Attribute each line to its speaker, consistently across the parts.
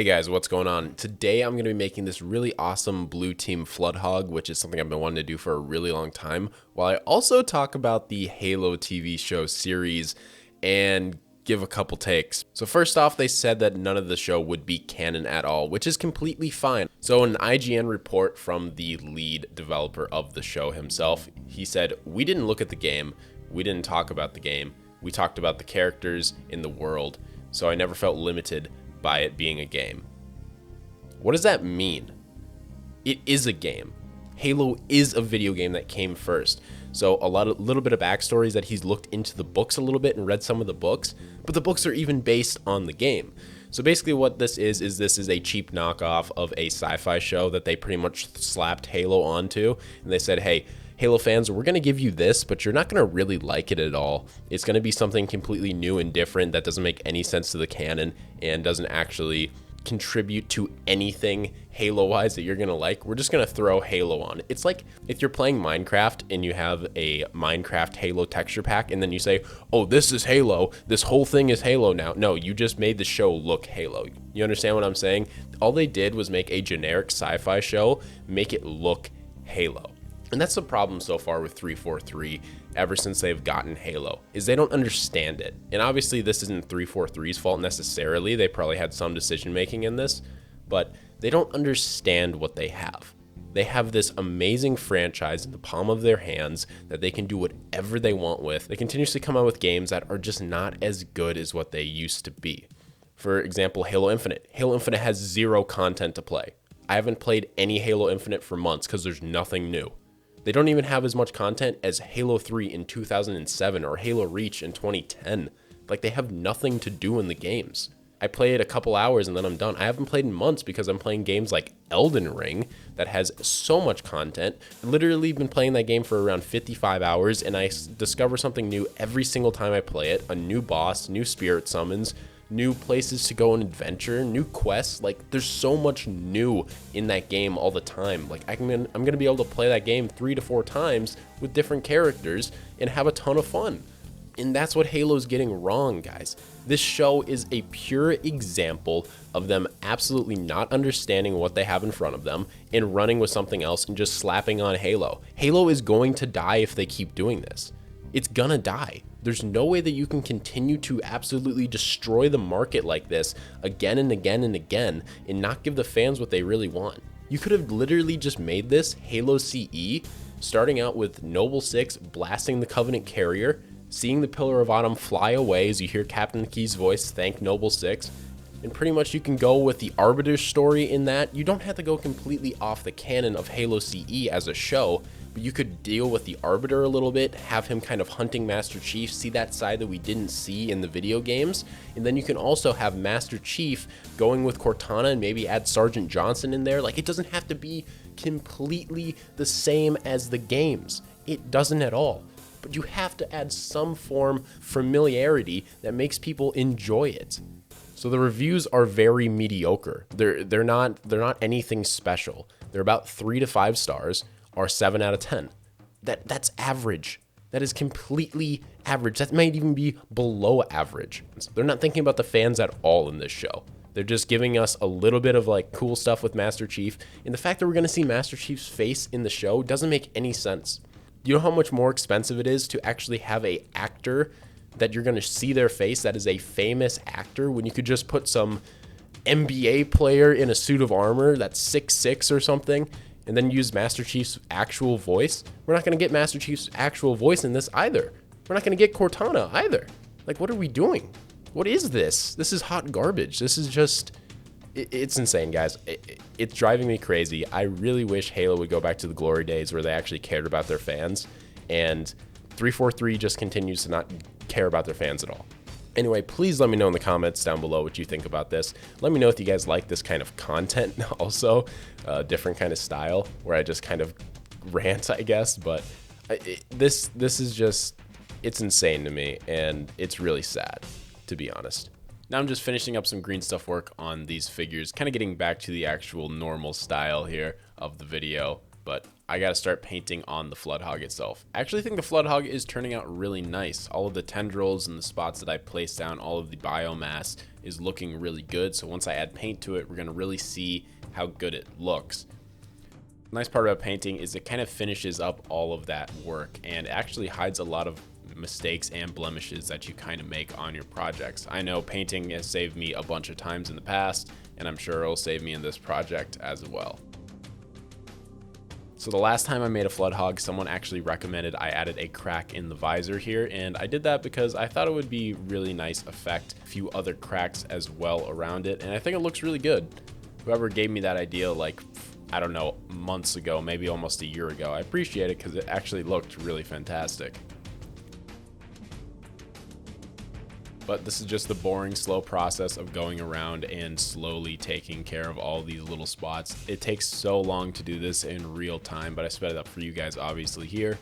Speaker 1: Hey guys, what's going on? Today I'm going to be making this really awesome blue team Flood HOG, which is something I've been wanting to do for a really long time, while I also talk about the Halo TV show series and give a couple takes. So first off, they said that none of the show would be canon at all, which is completely fine. So an IGN report from the lead developer of the show himself, he said, "We didn't look at the game, we didn't talk about the game, we talked about the characters in the world, so I never felt limited by it being a game." What does that mean? It is a game. Halo is a video game that came first. So little bit of backstory is that he's looked into the books a little bit and read some of the books, but the books are even based on the game. So basically what this is a cheap knockoff of a sci-fi show that they pretty much slapped Halo onto, and they said, hey, Halo fans, we're going to give you this, but you're not going to really like it at all. It's going to be something completely new and different that doesn't make any sense to the canon and doesn't actually contribute to anything Halo-wise that you're going to like. We're just going to throw Halo on. It's like if you're playing Minecraft and you have a Minecraft Halo texture pack and then you say, oh, this is Halo. This whole thing is Halo now. No, you just made the show look Halo. You understand what I'm saying? All they did was make a generic sci-fi show, make it look Halo. And that's the problem so far with 343 ever since they've gotten Halo, is they don't understand it. And obviously this isn't 343's fault necessarily. They probably had some decision making in this, but they don't understand what they have. They have this amazing franchise in the palm of their hands that they can do whatever they want with. They continuously come out with games that are just not as good as what they used to be. For example, Halo Infinite. Halo Infinite has zero content to play. I haven't played any Halo Infinite for months because there's nothing new. They don't even have as much content as Halo 3 in 2007 or Halo Reach in 2010. Like, they have nothing to do in the games. I play it a couple hours and then I'm done. I haven't played in months because I'm playing games like Elden Ring that has so much content. I've literally been playing that game for around 55 hours and I discover something new every single time I play it. A new boss, new spirit summons, new places to go and adventure, new quests. Like, there's so much new in that game all the time. Like, I'm gonna be able to play that game 3 to 4 times with different characters and have a ton of fun. And that's what Halo's getting wrong, guys. This show is a pure example of them absolutely not understanding what they have in front of them and running with something else and just slapping on Halo. Halo is going to die if they keep doing this. It's gonna die. There's no way that you can continue to absolutely destroy the market like this again and again and again and not give the fans what they really want. You could have literally just made this Halo CE, starting out with Noble 6 blasting the Covenant carrier, seeing the Pillar of Autumn fly away as you hear Captain Key's voice thank Noble 6, and pretty much you can go with the Arbiter's story in that. You don't have to go completely off the canon of Halo CE as a show, but you could deal with the Arbiter a little bit, have him kind of hunting Master Chief, see that side that we didn't see in the video games, and then you can also have Master Chief going with Cortana and maybe add Sergeant Johnson in there. Like, it doesn't have to be completely the same as the games. It doesn't at all. But you have to add some form familiarity that makes people enjoy it. So the reviews are very mediocre. They're not anything special. They're about 3 to 5 stars. Or 7 out of 10. That's average. That is completely average. That might even be below average. They're not thinking about the fans at all in this show. They're just giving us a little bit of like cool stuff with Master Chief. And the fact that we're going to see Master Chief's face in the show doesn't make any sense. You know how much more expensive it is to actually have an actor that you're going to see their face that is a famous actor when you could just put some NBA player in a suit of armor that's 6'6" or something and then use Master Chief's actual voice? We're not going to get Master Chief's actual voice in this either. We're not going to get Cortana either. Like, what are we doing? What is this? This is hot garbage. This is just, it's insane, guys. It's driving me crazy. I really wish Halo would go back to the glory days where they actually cared about their fans, and 343 just continues to not care about their fans at all. Anyway, please let me know in the comments down below what you think about this. Let me know if you guys like this kind of content also, different kind of style where I just kind of rant, I guess. But this is just, it's insane to me, and it's really sad, to be honest. Now I'm just finishing up some green stuff work on these figures, kind of getting back to the actual normal style here of the video. but I gotta start painting on the Flood HOG itself. I actually think the Flood HOG is turning out really nice. All of the tendrils and the spots that I placed down, all of the biomass is looking really good. So once I add paint to it, we're gonna really see how good it looks. The nice part about painting is it kind of finishes up all of that work and actually hides a lot of mistakes and blemishes that you kind of make on your projects. I know painting has saved me a bunch of times in the past, and I'm sure it'll save me in this project as well. So the last time I made a Flood HOG, someone actually recommended I added a crack in the visor here, and I did that because I thought it would be really nice effect, a few other cracks as well around it, and I think it looks really good. Whoever gave me that idea, like, I don't know, months ago, maybe almost a year ago, I appreciate it because it actually looked really fantastic. But this is just the boring, slow process of going around and slowly taking care of all these little spots. It takes so long to do this in real time, but I sped it up for you guys obviously here.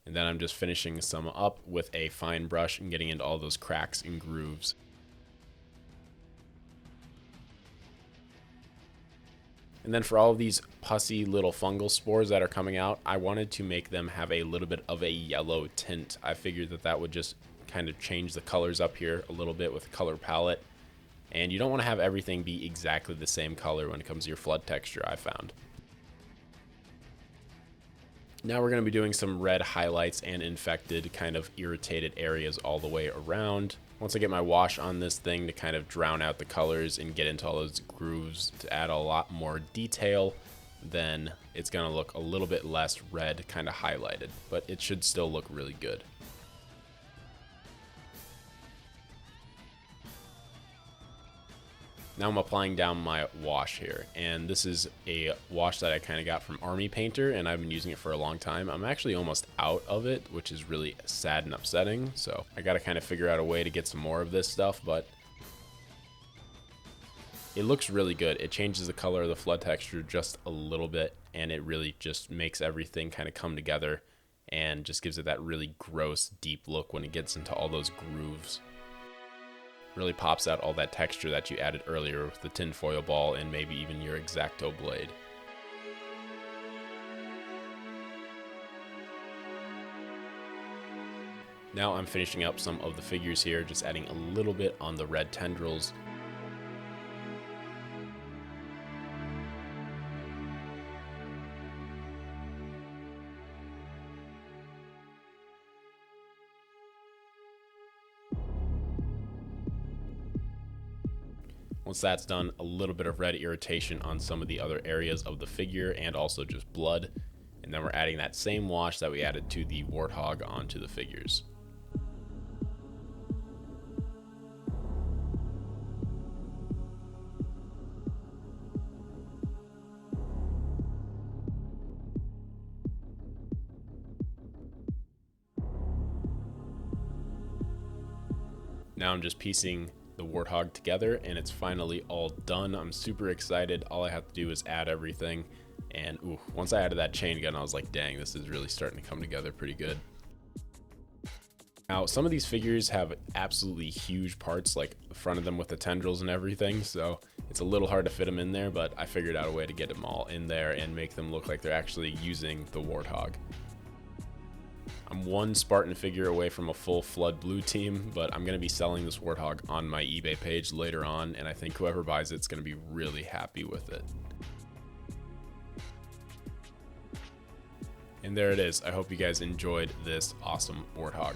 Speaker 1: And then I'm just finishing some up with a fine brush and getting into all those cracks and grooves. And then for all of these pussy little fungal spores that are coming out, I wanted to make them have a little bit of a yellow tint. I figured that that would just kind of change the colors up here a little bit with the color palette. And you don't want to have everything be exactly the same color when it comes to your flood texture, I found. Now we're going to be doing some red highlights and infected kind of irritated areas all the way around. Once I get my wash on this thing to kind of drown out the colors and get into all those grooves to add a lot more detail, then it's going to look a little bit less red kind of highlighted, but it should still look really good. Now I'm applying down my wash here, and this is a wash that I kind of got from Army Painter, and I've been using it for a long time. I'm actually almost out of it, which is really sad and upsetting, so I got to kind of figure out a way to get some more of this stuff, but it looks really good. It changes the color of the flood texture just a little bit, and it really just makes everything kind of come together and just gives it that really gross, deep look when it gets into all those grooves. Really pops out all that texture that you added earlier with the tinfoil ball and maybe even your X-Acto blade. Now I'm finishing up some of the figures here, just adding a little bit on the red tendrils. Once that's done, a little bit of red irritation on some of the other areas of the figure and also just blood. And then we're adding that same wash that we added to the warthog onto the figures. Now I'm just piecing the warthog together and it's finally all done. I'm super excited. All I have to do is add everything, and ooh, once I added that chain gun, I was like, dang, this is really starting to come together pretty good. Now some of these figures have absolutely huge parts, like the front of them with the tendrils and everything, so it's a little hard to fit them in there, but I figured out a way to get them all in there and make them look like they're actually using the warthog. I'm one Spartan figure away from a full Flood blue team, but I'm going to be selling this warthog on my eBay page later on, and I think whoever buys it's going to be really happy with it. And there it is. I hope you guys enjoyed this awesome warthog.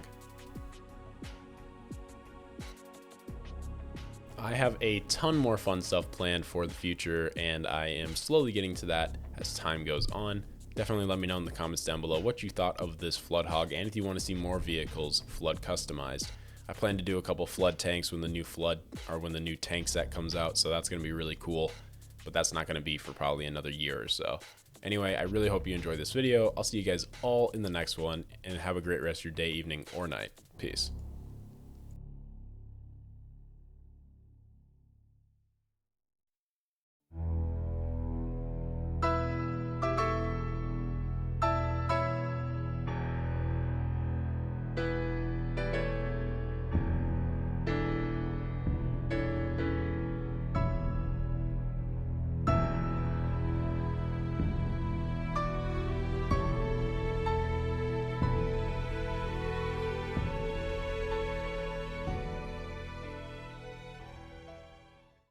Speaker 1: I have a ton more fun stuff planned for the future, and I am slowly getting to that as time goes on. Definitely let me know in the comments down below what you thought of this Flood HOG, and if you want to see more vehicles Flood customized. I plan to do a couple Flood tanks when the new Flood, or when the new tank set comes out, so that's going to be really cool, but that's not going to be for probably another year or so. Anyway, I really hope you enjoyed this video. I'll see you guys all in the next one, and have a great rest of your day, evening, or night. Peace.